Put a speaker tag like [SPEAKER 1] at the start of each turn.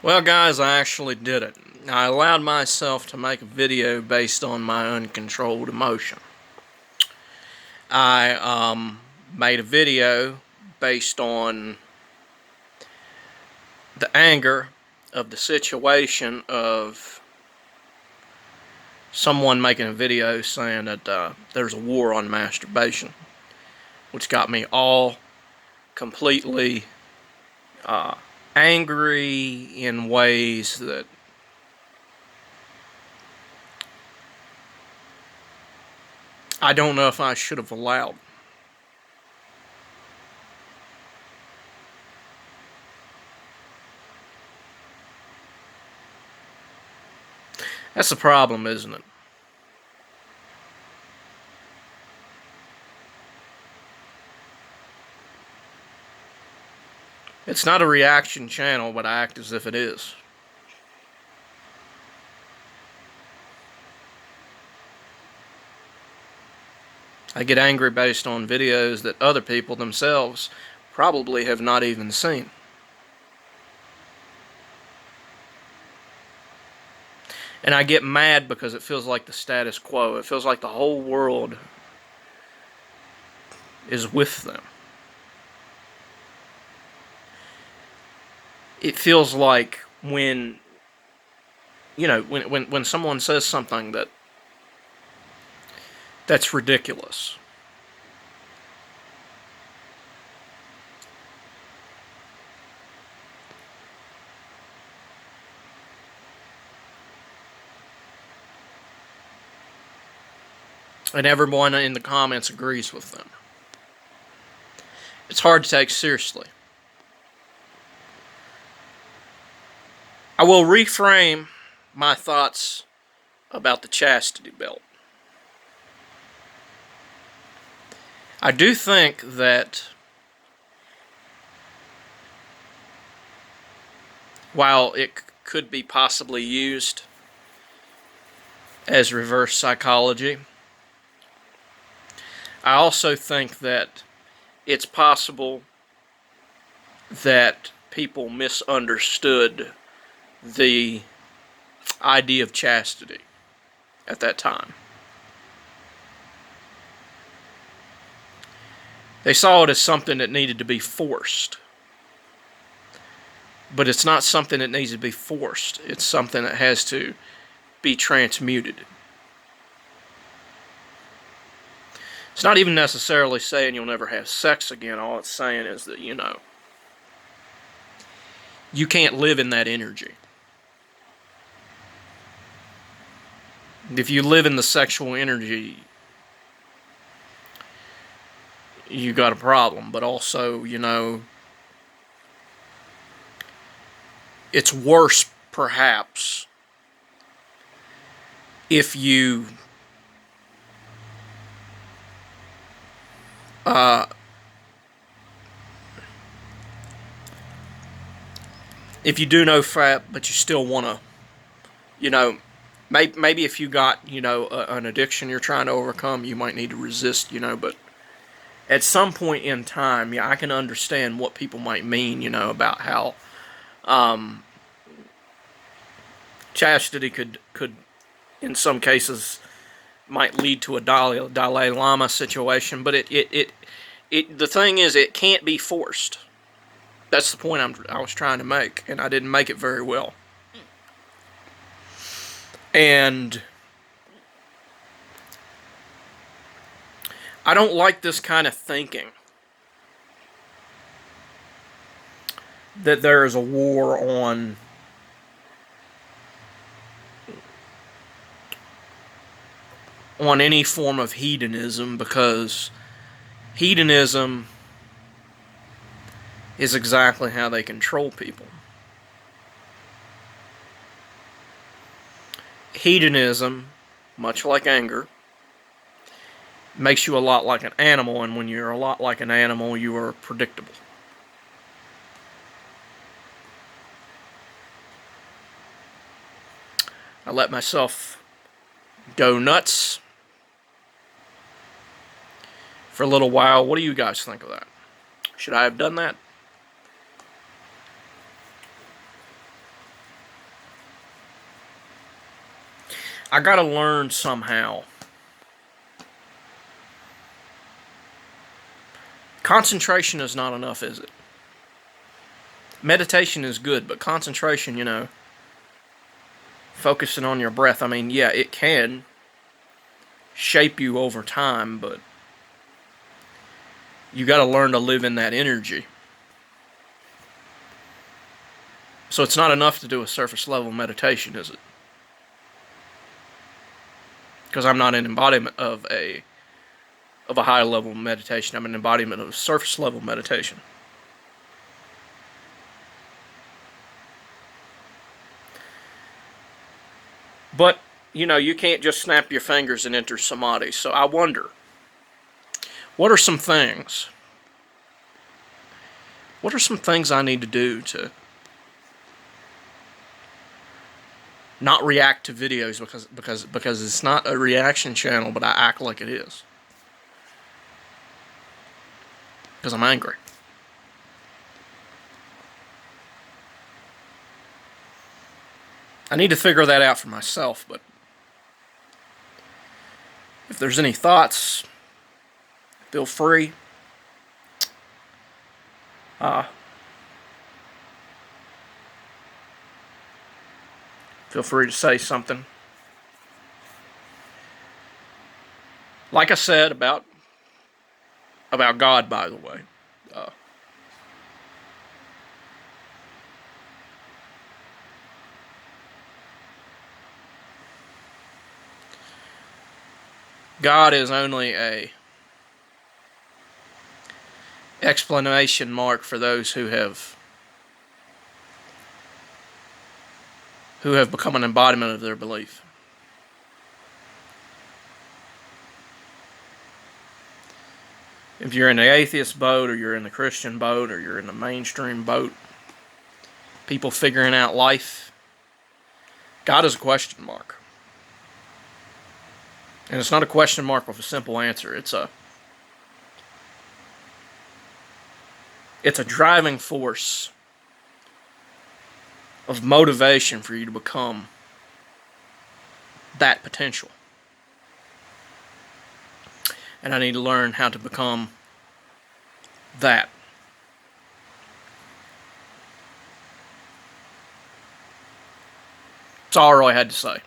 [SPEAKER 1] Well, guys, I actually did it. I allowed myself to make a video based on my uncontrolled emotion. I made a video based on the anger of the situation of someone making a video saying that there's a war on masturbation, which got me all completely angry in ways that I don't know if I should have allowed. That's the problem, isn't it? It's not a reaction channel, but I act as if it is. I get angry based on videos that other people themselves probably have not even seen. And I get mad because it feels like the status quo. It feels like the whole world is with them. It feels like when someone says something that's ridiculous. And everyone in the comments agrees with them. It's hard to take seriously. I will reframe my thoughts about the chastity belt. I do think that while it could be possibly used as reverse psychology, I also think that it's possible that people misunderstood the idea of chastity at that time. They saw it as something that needed to be forced. But it's not something that needs to be forced. It's something that has to be transmuted. It's not even necessarily saying you'll never have sex again. All it's saying is that, you can't live in that energy. If you live in the sexual energy, you got a problem. But also, it's worse, perhaps, if you do no fat, but you still want to, maybe if you got, an addiction you're trying to overcome, you might need to resist, but at some point in time, yeah, I can understand what people might mean, about how chastity could in some cases might lead to a Dalai Lama situation, but the thing is, it can't be forced. That's the point I was trying to make, and I didn't make it very well. And I don't like this kind of thinking that there is a war on any form of hedonism, because hedonism is exactly how they control people. Hedonism, much like anger, makes you a lot like an animal, and when you're a lot like an animal, you are predictable. I let myself go nuts for a little while. What do you guys think of that? Should I have done that? I gotta learn somehow. Concentration is not enough, is it? Meditation is good, but concentration, focusing on your breath, I mean, yeah, it can shape you over time, but you got to learn to live in that energy. So it's not enough to do a surface level meditation, is it? Because I'm not an embodiment of a high level meditation. I'm an embodiment of surface level meditation. But you can't just snap your fingers and enter samadhi. So I wonder, what are some things? What are some things I need to do to not react to videos because it's not a reaction channel, but I act like it is because I'm angry. I need to figure that out for myself, but if there's any thoughts, feel free. Feel free to say something. Like I said about God, by the way. God is only a explanation mark for those who have become an embodiment of their belief. If you're in the atheist boat, or you're in the Christian boat, or you're in the mainstream boat, people figuring out life, God is a question mark. And it's not a question mark with a simple answer. It's a driving force of motivation for you to become that potential. And I need to learn how to become that. That's all I really had to say.